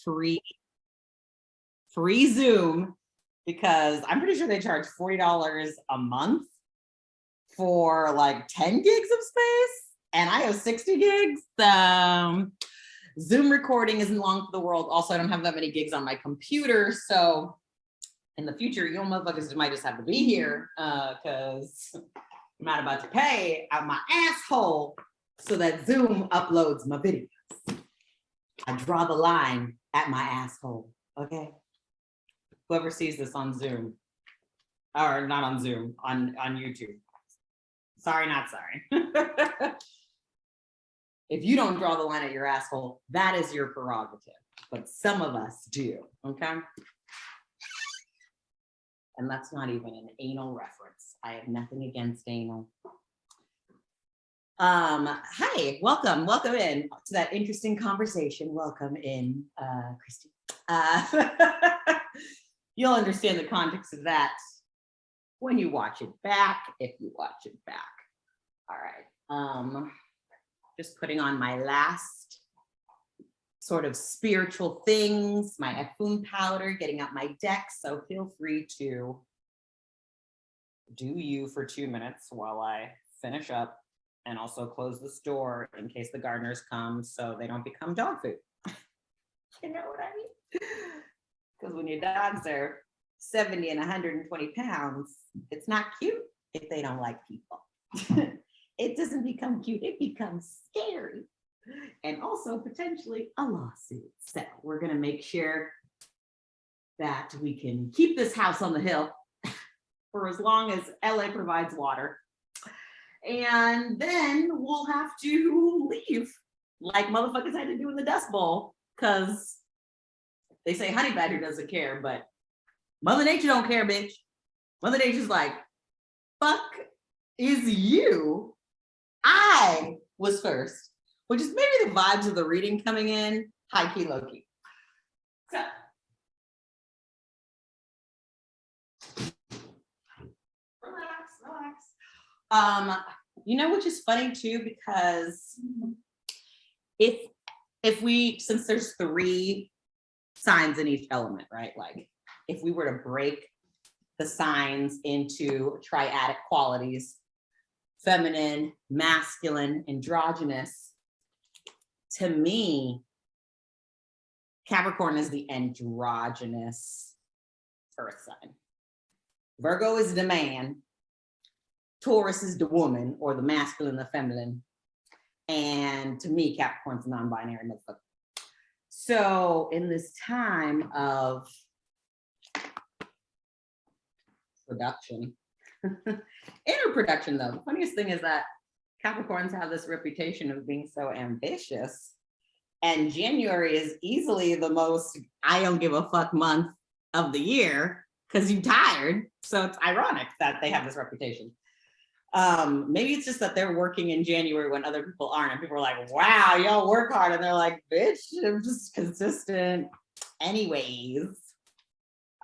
free Zoom, because I'm pretty sure they charge $40 a month for like 10 gigs of space, and I have 60 gigs. Zoom recording isn't long for the world. Also, I don't have that many gigs on my computer, so in the future, you motherfuckers might just have to be here because I'm not about to pay out my asshole so that Zoom uploads my videos. I draw the line at my asshole, okay? Whoever sees this on Zoom, or not on Zoom, on YouTube. Sorry, not sorry. If you don't draw the line at your asshole, that is your prerogative. But some of us do, okay? And that's not even an anal reference. I have nothing against anal. Hi, welcome in to that interesting conversation. Welcome in, Christy. You'll understand the context of that when you watch it back, if you watch it back. All right. Just putting on my last sort of spiritual things, my Efun powder, getting out my deck. So feel free to do you for 2 minutes while I finish up, and also close this door in case the gardeners come so they don't become dog food. You know what I mean? Because when your dogs are 70 and 120 pounds, it's not cute if they don't like people. It doesn't become cute, it becomes scary. And also potentially a lawsuit. So we're gonna make sure that we can keep this house on the hill for as long as LA provides water. And then we'll have to leave like motherfuckers had to do in the Dust Bowl, because they say honey badger doesn't care, but Mother Nature don't care, bitch. Mother Nature's like, fuck is you? I was first, which is maybe the vibes of the reading coming in, high key, low key. So, relax. You know, which is funny too, because if we, since there's 3 signs in each element, right? Like if we were to break the signs into triadic qualities, feminine, masculine, androgynous, to me, Capricorn is the androgynous earth sign. Virgo is the man. Taurus is the woman, or the masculine, the feminine. And to me, Capricorn's non-binary motherfucker. So in this time of production, inner production though, the funniest thing is that Capricorns have this reputation of being so ambitious, and January is easily the most I don't give a fuck month of the year because you're tired. So it's ironic that they have this reputation. Maybe it's just that they're working in January when other people aren't, and people are like, wow, y'all work hard, and they're like, bitch, I'm just consistent anyways.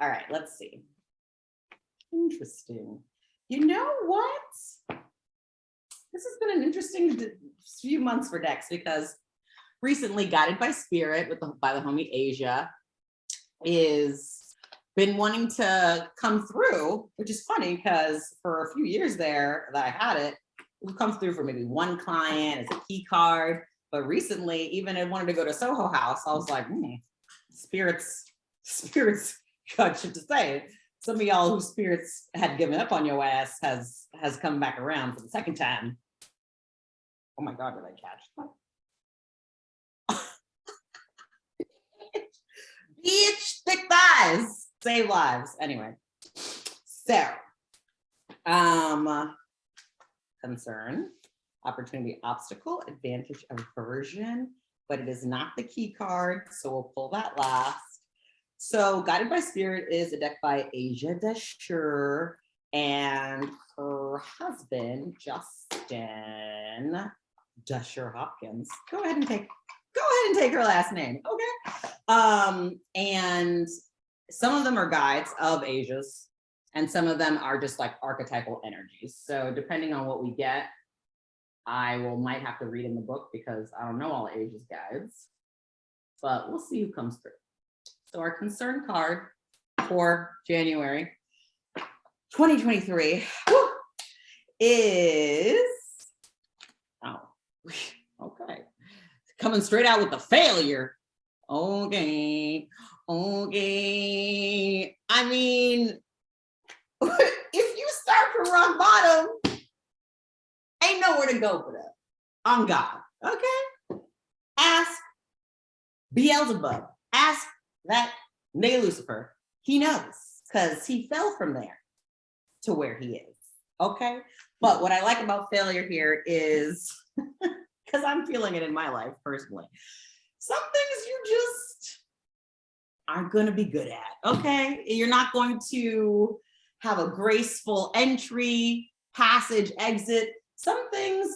All right, let's see. Interesting. You know what? This has been an interesting few months for decks, because recently Guided by Spirit by the homie Asia is been wanting to come through, which is funny because for a few years there that I had it would come through for maybe one client as a key card. But recently, even I wanted to go to Soho House, I was like, spirits got shit to say. Some of y'all whose spirits had given up on your ass has come back around for the second time. Oh my God, did I catch that? Bitch, thick thighs. Save lives. Anyway, so concern, opportunity, obstacle, advantage, aversion, but it is not the key card, so we'll pull that last. So Guided by Spirit is a deck by Asia Daashuur and her husband Justin Daashuur Hopkins. Go ahead and take her last name, okay? And some of them are guides of Asia's, and some of them are just like archetypal energies. So depending on what we get, might have to read in the book because I don't know all Asia's guides, but we'll see who comes through. So our concern card for January 2023 is, oh, okay. Coming straight out with the failure. Okay. I mean, if you start from rock bottom, ain't nowhere to go but up. On God. Okay? Ask Beelzebub. Ask that nigga Lucifer. He knows, because he fell from there to where he is. Okay? But what I like about failure here is, because I'm feeling it in my life personally, some things you just aren't going to be good at. Okay? You're not going to have a graceful entry, passage, exit. Some things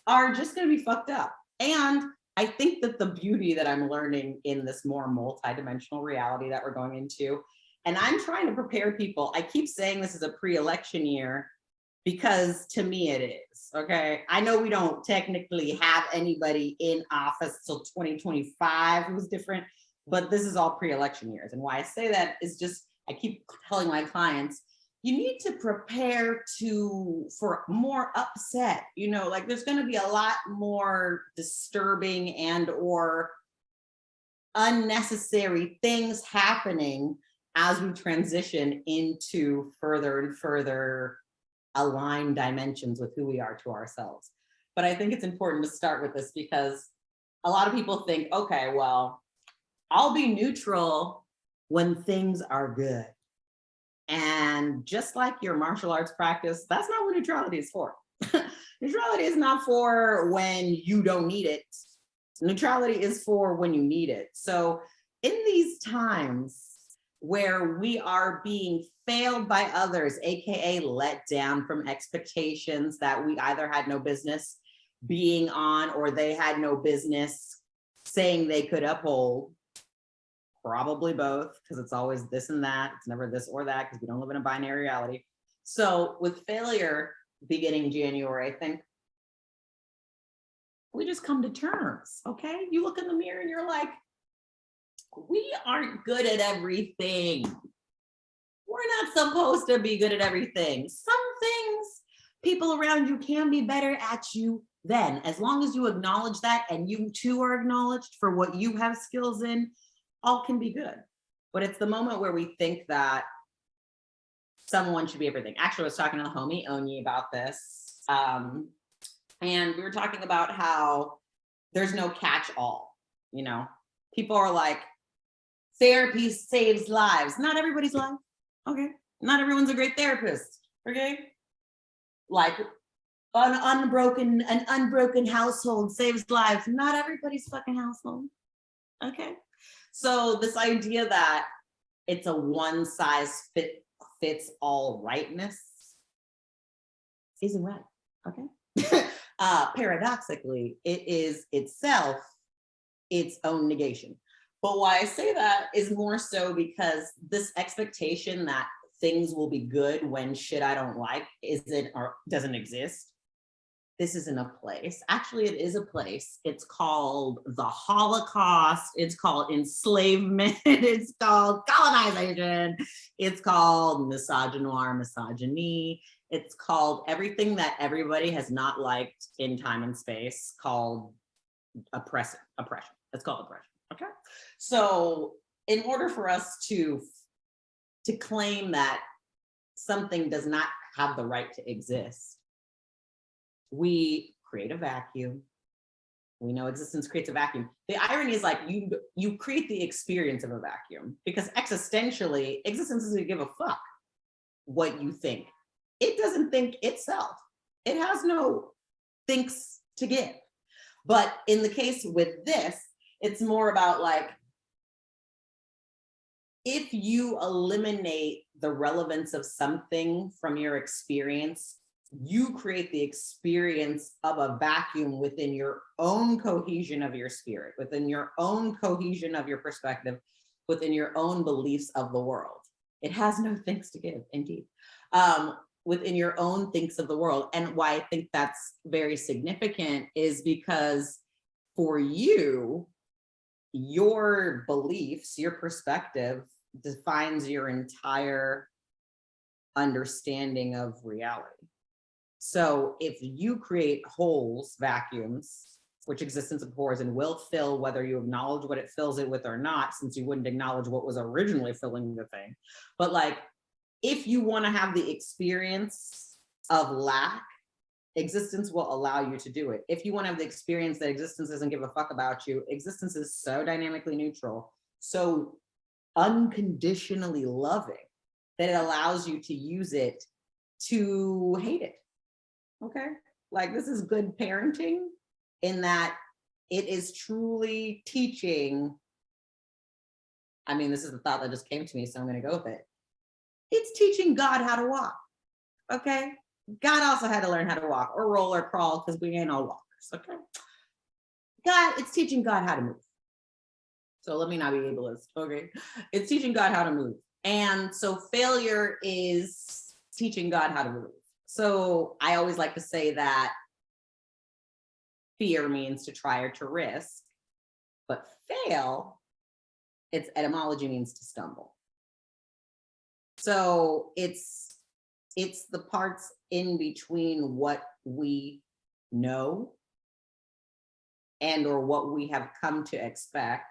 are just going to be fucked up. And I think that the beauty that I'm learning in this more multidimensional reality that we're going into, and I'm trying to prepare people. I keep saying this is a pre-election year because to me it is, okay? I know we don't technically have anybody in office till 2025 who's different, but this is all pre-election years. And why I say that is just, I keep telling my clients, you need to prepare for more upset, like there's going to be a lot more disturbing and or unnecessary things happening as we transition into further and further aligned dimensions with who we are to ourselves. But I think it's important to start with this because a lot of people think, okay, well, I'll be neutral when things are good. And just like your martial arts practice, that's not what neutrality is for. Neutrality is not for when you don't need it. Neutrality is for when you need it. So in these times where we are being failed by others, AKA let down from expectations that we either had no business being on or they had no business saying they could uphold, probably both, because it's always this and that. It's never this or that because we don't live in a binary reality. So with failure beginning January, I think we just come to terms, okay? You look in the mirror and you're like, we aren't good at everything. We're not supposed to be good at everything. Some things people around you can be better at you than, as long as you acknowledge that and you too are acknowledged for what you have skills in, all can be good. But it's the moment where we think that someone should be everything. Actually, I was talking to the homie Onyi about this. And we were talking about how there's no catch-all, People are like, therapy saves lives. Not everybody's life, okay? Not everyone's a great therapist, okay? Like an unbroken household saves lives. Not everybody's fucking household, okay? So this idea that it's a one size fits all rightness isn't right, okay? Paradoxically, it is itself its own negation. But why I say that is more so because this expectation that things will be good when shit I don't like isn't or doesn't exist. This isn't a place. Actually, it is a place. It's called the Holocaust. It's called enslavement. It's called colonization. It's called misogynoir, misogyny. It's called everything that everybody has not liked in time and space, called oppression. It's called oppression, okay? So in order for us to claim that something does not have the right to exist, we create a vacuum. We know existence creates a vacuum. The irony is like you create the experience of a vacuum because existentially, existence doesn't give a fuck what you think. It doesn't think itself. It has no thinks to give. But in the case with this, it's more about like, if you eliminate the relevance of something from your experience, you create the experience of a vacuum within your own cohesion of your spirit, within your own cohesion of your perspective, within your own beliefs of the world. It has no thinks to give, indeed, within your own thinks of the world. And why I think that's very significant is because for you, your beliefs, your perspective defines your entire understanding of reality. So if you create holes, vacuums, which existence abhors and will fill whether you acknowledge what it fills it with or not, since you wouldn't acknowledge what was originally filling the thing. But like, if you want to have the experience of lack, existence will allow you to do it. If you want to have the experience that existence doesn't give a fuck about you, existence is so dynamically neutral, so unconditionally loving, that it allows you to use it to hate it. Okay? Like, this is good parenting in that it is truly teaching. I mean, this is the thought that just came to me, so I'm going to go with it. It's teaching God how to walk. Okay? God also had to learn how to walk or roll or crawl, because we ain't all walkers. Okay? God, it's teaching God how to move. So let me not be ableist. Okay? It's teaching God how to move. And so failure is teaching God how to move. So I always like to say that fear means to try or to risk, but fail, its etymology means to stumble. So it's the parts in between what we know and or what we have come to expect,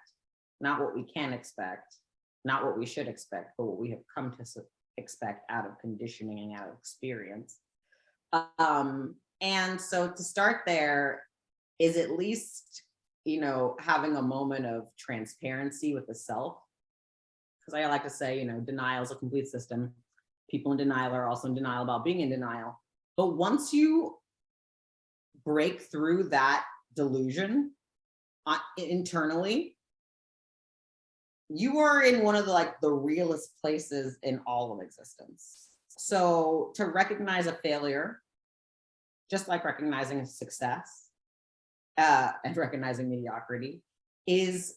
not what we can expect, not what we should expect, but what we have come to expect out of conditioning and out of experience. And so to start there is at least, having a moment of transparency with the self. Because I like to say, denial is a complete system. People in denial are also in denial about being in denial. But once you break through that delusion internally, you are in one of the realest places in all of existence. So to recognize a failure, just like recognizing a success and recognizing mediocrity, is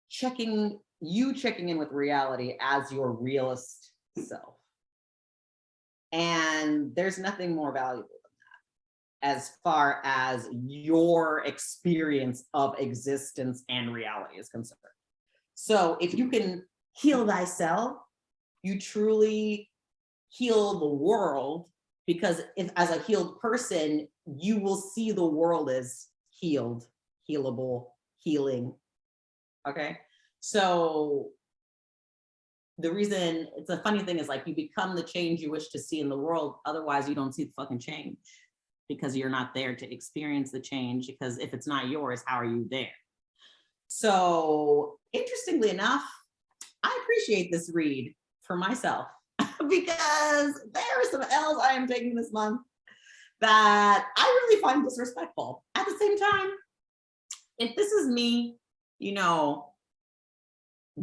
checking in with reality as your realist self. And there's nothing more valuable than that as far as your experience of existence and reality is concerned. So if you can heal thyself, you truly heal the world, because if as a healed person, you will see the world as healed, healable, healing. Okay. So the reason, it's a funny thing, is like, you become the change you wish to see in the world. Otherwise you don't see the fucking change, because you're not there to experience the change, because if it's not yours, how are you there? So interestingly enough, I appreciate this read for myself because there are some L's I am taking this month that I really find disrespectful. At the same time, if this is me,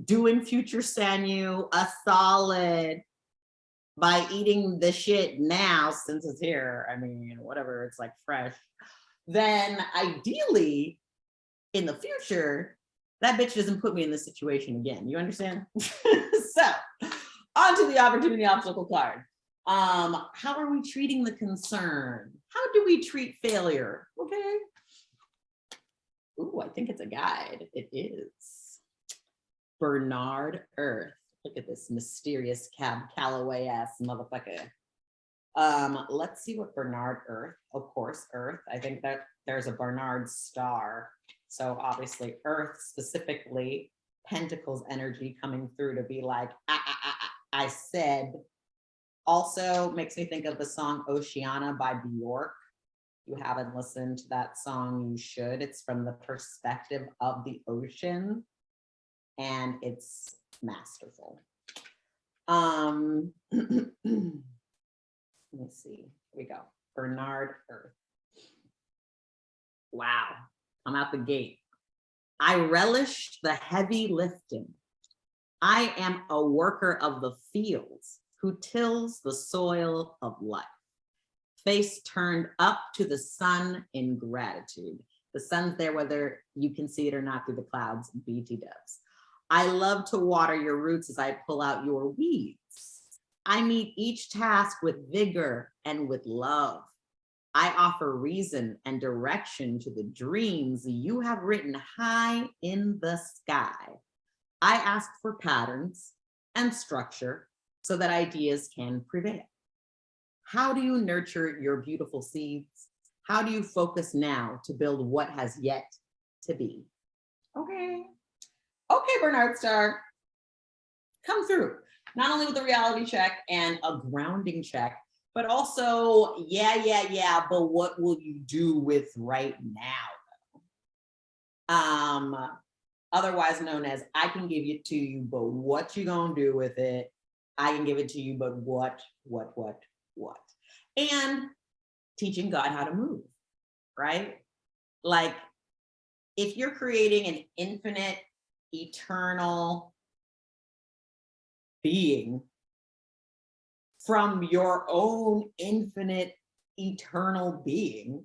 doing future Sanyu a solid by eating the shit now, since it's here, I mean, whatever, it's like fresh, then ideally in the future, that bitch doesn't put me in this situation again. You understand? So, on to the opportunity obstacle card. How are we treating the concern? How do we treat failure? Okay. Ooh, I think it's a guide. It is. Bernard Earth. Look at this mysterious Cab Calloway ass motherfucker. Let's see what Bernard Earth, of course, Earth. I think that there's a Bernard star. So obviously Earth, specifically Pentacles energy coming through to be like, I said. Also makes me think of the song Oceana by Bjork. If you haven't listened to that song, you should. It's from the perspective of the ocean, and it's masterful. Let me see. Here we go. Bernard Earth. Wow. I'm out the gate. I relish the heavy lifting. I am a worker of the fields who tills the soil of life. Face turned up to the sun in gratitude. The sun's there whether you can see it or not through the clouds, BT dubs. I love to water your roots as I pull out your weeds. I meet each task with vigor and with love. I offer reason and direction to the dreams you have written high in the sky. I ask for patterns and structure so that ideas can prevail. How do you nurture your beautiful seeds? How do you focus now to build what has yet to be? Okay. Okay, Bernard Star, come through. Not only with a reality check and a grounding check, but also, yeah, but what will you do with right now? Otherwise known as, I can give it to you, but what you gonna do with it? I can give it to you, but what? And teaching God how to move, right? Like, if you're creating an infinite, eternal being from your own infinite, eternal being,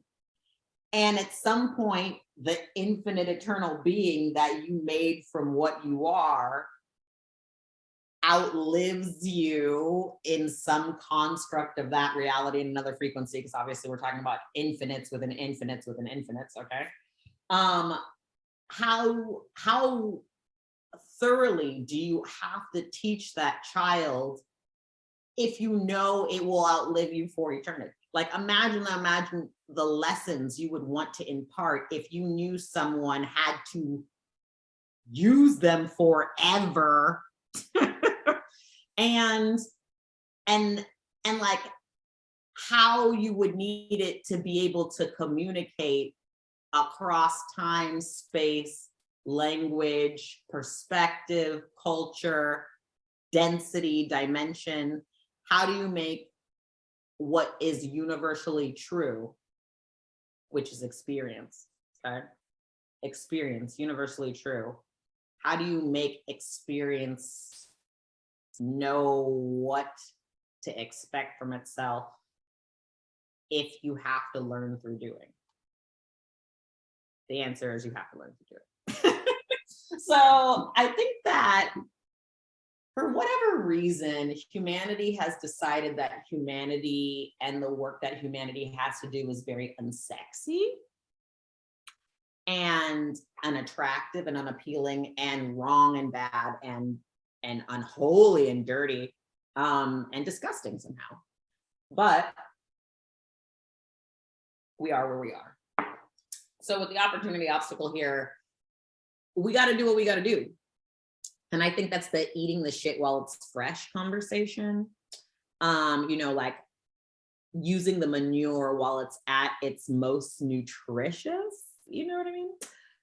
and at some point, the infinite, eternal being that you made from what you are outlives you in some construct of that reality in another frequency, because obviously we're talking about infinites within infinites within infinites, okay? How thoroughly do you have to teach that child if you know it will outlive you for eternity? Like, imagine the lessons you would want to impart if you knew someone had to use them forever. and like, how you would need it to be able to communicate across time, space, language, perspective, culture, density, dimension. How do you make what is universally true, which is experience, okay? Experience, universally true. How do you make experience know what to expect from itself if you have to learn through doing? The answer is you have to learn to do it. So I think that for whatever reason, humanity has decided that humanity and the work that humanity has to do is very unsexy and unattractive and unappealing and wrong and bad and unholy and dirty and disgusting somehow. But we are where we are. So with the opportunity obstacle here, we got to do what we got to do. And I think that's the eating the shit while it's fresh conversation. Like using the manure while it's at its most nutritious, you know what I mean?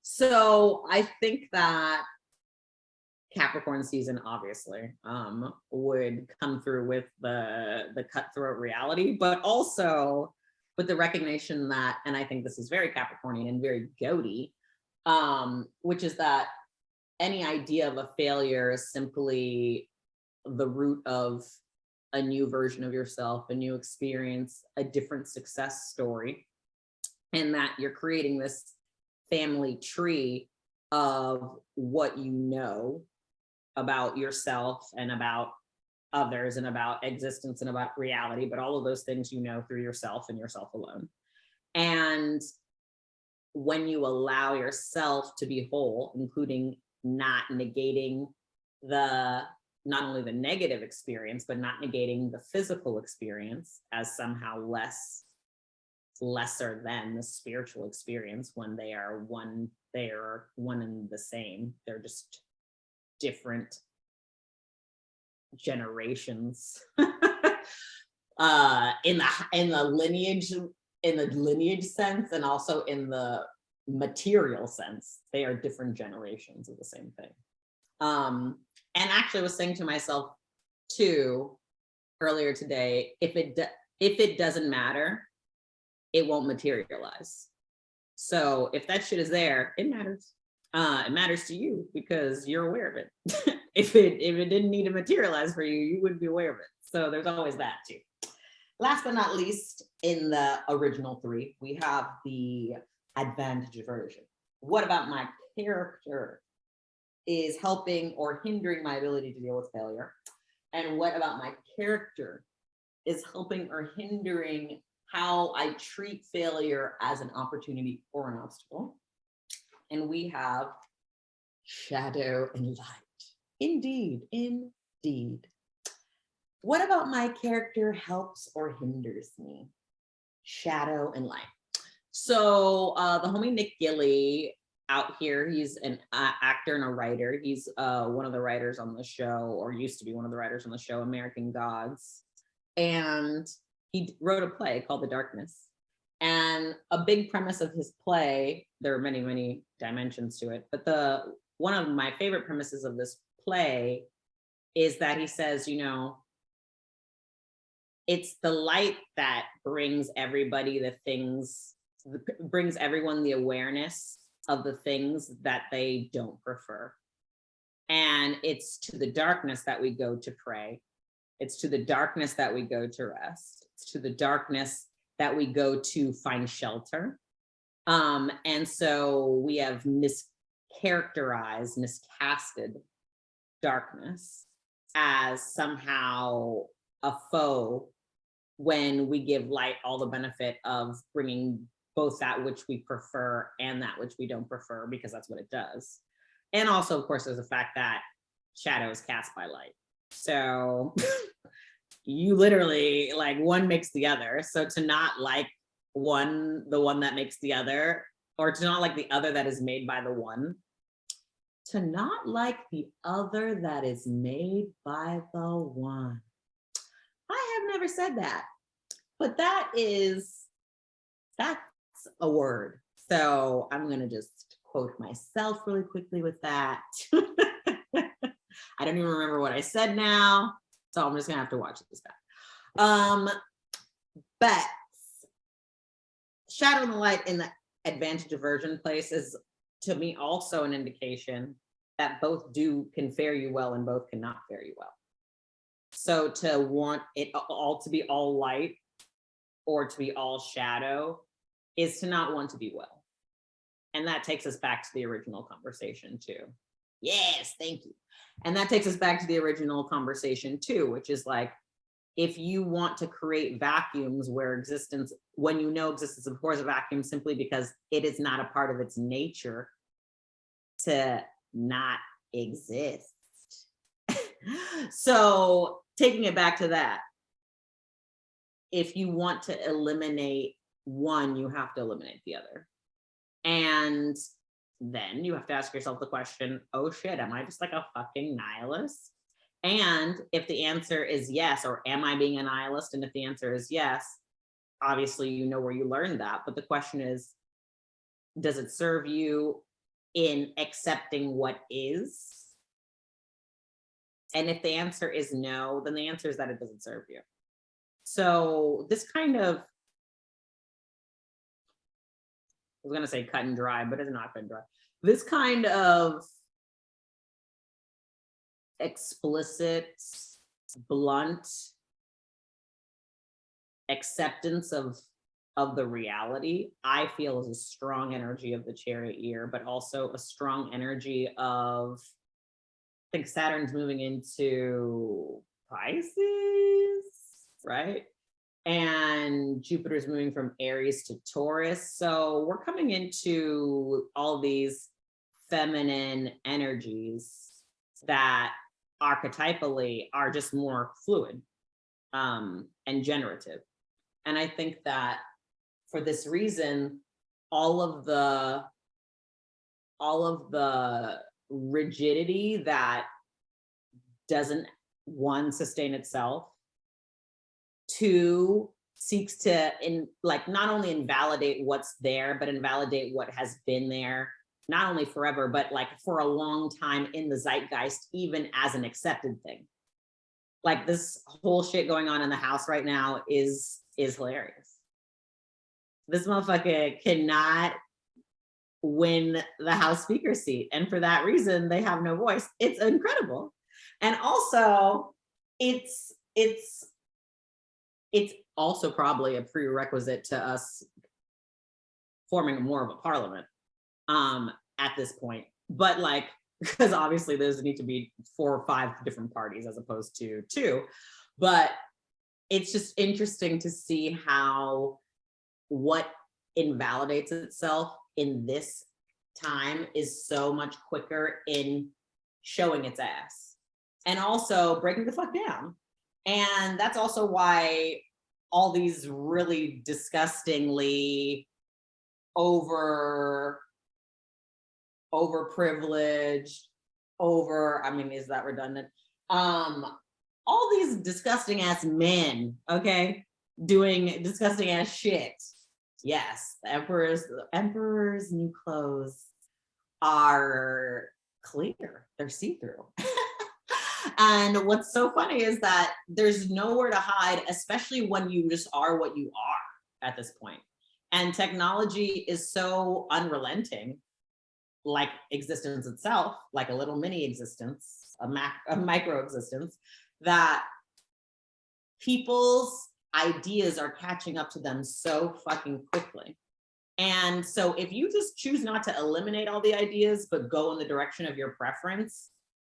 So I think that Capricorn season obviously would come through with the cutthroat reality, but also with the recognition that, and I think this is very Capricornian and very goaty, which is that any idea of a failure is simply the root of a new version of yourself, a new experience, a different success story, and that you're creating this family tree of what you know about yourself and about others and about existence and about reality, but all of those things you know through yourself and yourself alone. And when you allow yourself to be whole, including not negating not only the negative experience, but not negating the physical experience as somehow lesser than the spiritual experience, when they are one and the same. They're just different generations in the lineage sense, and also in the material sense. They are different generations of the same thing. And actually I was saying to myself too earlier today, if it doesn't matter, it won't materialize. So if that shit is there, it matters. It matters to you because you're aware of it. If it didn't need to materialize for you, you wouldn't be aware of it. So there's always that too. Last but not least, in the original three, we have the advantage aversion. What about my character is helping or hindering my ability to deal with failure? And what about my character is helping or hindering how I treat failure as an opportunity or an obstacle. And we have shadow and light. Indeed, indeed. What about my character helps or hinders me? Shadow and light. So the homie Nick Gilley out here, he's an actor and a writer. He's one of the writers on the show, or used to be one of the writers on the show, American Gods. And he wrote a play called The Darkness. And a big premise of his play, there are many, many dimensions to it, but one of my favorite premises of this play is that he says, you know, it's the light that brings everybody the things, brings everyone the awareness of the things that they don't prefer. And it's to the darkness that we go to pray. It's to the darkness that we go to rest. It's to the darkness that we go to find shelter. And so we have mischaracterized, miscasted darkness as somehow a foe, when we give light all the benefit of bringing both that which we prefer and that which we don't prefer, because that's what it does. And also, of course, there's the fact that shadow is cast by light. So you literally, like, one makes the other. So to not like one, the one that makes the other, or to not like the other that is made by the one, to not like the other that is made by the one. I have never said that, but that's a word. So I'm going to just quote myself really quickly with that. I don't even remember what I said now, so I'm just gonna have to watch this back. But shadow and the light in the advantage aversion place is, to me, also an indication that both can fare you well and both cannot fare you well. So to want it all to be all light or to be all shadow is to not want to be well. And that takes us back to the original conversation too. Yes, thank you. And that takes us back to the original conversation too, which is like, if you want to create vacuums where existence, when you know existence abhors a vacuum simply because it is not a part of its nature to not exist. So taking it back to that, if you want to eliminate one, you have to eliminate the other. And then you have to ask yourself the question, oh shit, am I just like a fucking nihilist? And if the answer is yes, or am I being a nihilist? And if the answer is yes, obviously you know where you learned that. But the question is, does it serve you in accepting what is? And if the answer is no, then the answer is that it doesn't serve you. So this kind of, I was gonna say cut and dry, but it's not cut and dry. This kind of explicit, blunt acceptance of the reality, I feel, is a strong energy of the chariot year, but also a strong energy of, I think Saturn's moving into Pisces, right? And Jupiter's moving from Aries to Taurus. So we're coming into all these feminine energies that archetypally are just more fluid and generative. And I think that for this reason, all of the rigidity that doesn't, one, sustain itself, two, seeks to not only invalidate what's there, but invalidate what has been there, not only forever, but like for a long time in the zeitgeist, even as an accepted thing. Like this whole shit going on in the House right now is hilarious. This motherfucker cannot win the House Speaker seat, and for that reason, they have no voice. It's incredible. And also, it's also probably a prerequisite to us forming more of a parliament at this point. But like, because obviously there's need to be 4 or 5 different parties as opposed to 2. But it's just interesting to see how what invalidates itself in this time is so much quicker in showing its ass and also breaking the fuck down. And that's also why all these really disgustingly overprivileged, I mean, is that redundant? All these disgusting ass men, okay, doing disgusting ass shit. Yes, the emperor's new clothes are clear, they're see-through. And what's so funny is that there's nowhere to hide, especially when you just are what you are at this point. And technology is so unrelenting, like existence itself, like a little mini existence, a micro existence, that people's ideas are catching up to them so fucking quickly. And so if you just choose not to eliminate all the ideas, but go in the direction of your preference,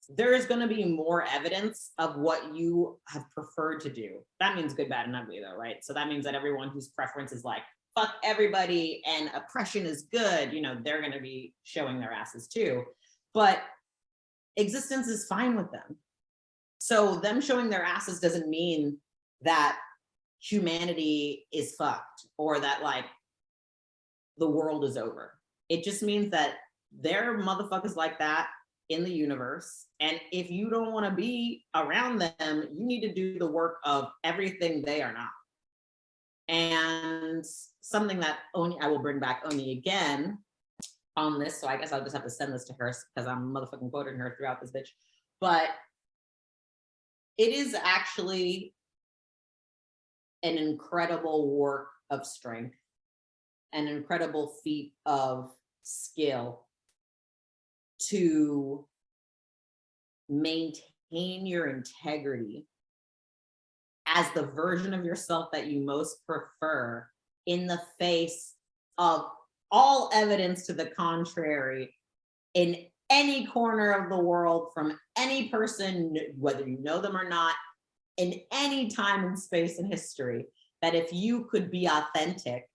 there is going to be more evidence of what you have preferred to do. That means good, bad, and ugly though, right? So that means that everyone whose preference is like, fuck everybody and oppression is good, you know, they're going to be showing their asses too. But existence is fine with them. So them showing their asses doesn't mean that humanity is fucked or that like the world is over. It just means that there are motherfuckers like that in the universe. And if you don't want to be around them, you need to do the work of everything they are not. And something that I will bring back Oni again on this. So I guess I'll just have to send this to her because I'm motherfucking quoting her throughout this bitch. But it is actually an incredible work of strength, an incredible feat of skill to maintain your integrity as the version of yourself that you most prefer in the face of all evidence to the contrary in any corner of the world from any person, whether you know them or not, in any time and space in history, that if you could be authentic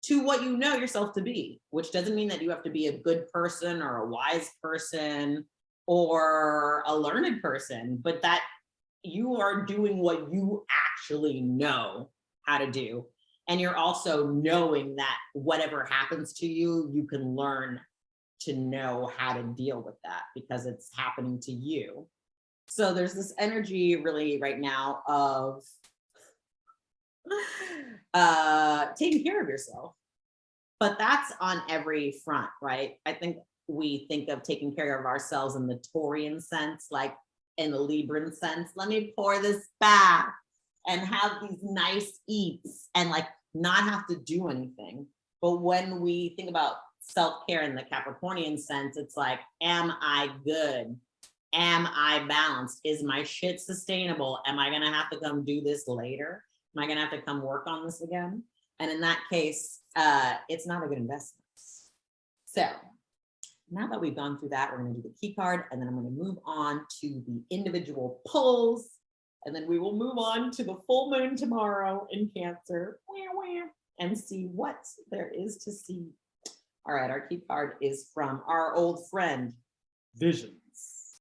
to what you know yourself to be, which doesn't mean that you have to be a good person or a wise person or a learned person, but that you are doing what you actually know how to do. And you're also knowing that whatever happens to you, you can learn to know how to deal with that because it's happening to you. So there's this energy really right now of taking care of yourself. But that's on every front, right? I think we think of taking care of ourselves in the Taurian sense, like in the Libran sense. Let me pour this back and have these nice eats and like not have to do anything. But when we think about self-care in the Capricornian sense, it's like, am I good? Am I balanced? Is my shit sustainable? Am I gonna have to come do this later? Am I gonna have to come work on this again? And in that case, it's not a good investment. So now that we've gone through that, we're gonna do the key card and then I'm gonna move on to the individual pulls. And then we will move on to the full moon tomorrow in Cancer and see what there is to see. All right, our key card is from our old friend, Vision.